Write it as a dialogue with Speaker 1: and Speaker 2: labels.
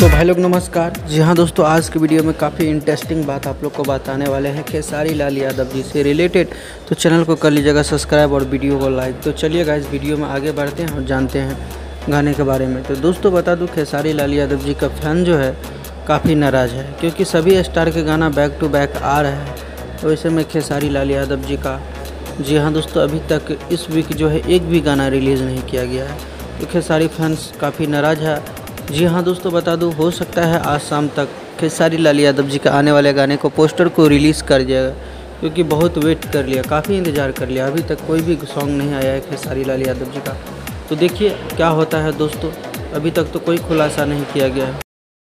Speaker 1: तो भाई लोग नमस्कार। जी हाँ दोस्तों, आज की वीडियो में काफ़ी इंटरेस्टिंग बात आप लोग को बताने वाले हैं खेसारी लाल यादव जी से रिलेटेड। तो चैनल को कर लीजिएगा सब्सक्राइब और वीडियो को लाइक। तो चलिएगा इस वीडियो में आगे बढ़ते हैं और जानते हैं गाने के बारे में। तो दोस्तों बता दूं, खेसारी लाल यादव जी का फैन जो है काफ़ी नाराज़ है, क्योंकि सभी स्टार के गाना बैक टू बैक आ रहे हैं। तो ऐसे में खेसारी लाल यादव जी का, जी हाँ दोस्तों, अभी तक इस वीक जो है एक भी गाना रिलीज़ नहीं किया गया है। तो खेसारी फैंस काफ़ी नाराज़ है। जी हाँ दोस्तों बता दूं, हो सकता है आज शाम तक खेसारी लाल यादव जी का आने वाले गाने को पोस्टर को रिलीज़ कर जाएगा, क्योंकि बहुत वेट कर लिया, काफ़ी इंतज़ार कर लिया, अभी तक कोई भी सॉन्ग नहीं आया है खेसारी लाल यादव जी का। तो देखिए क्या होता है दोस्तों, अभी तक तो कोई खुलासा नहीं किया गया है।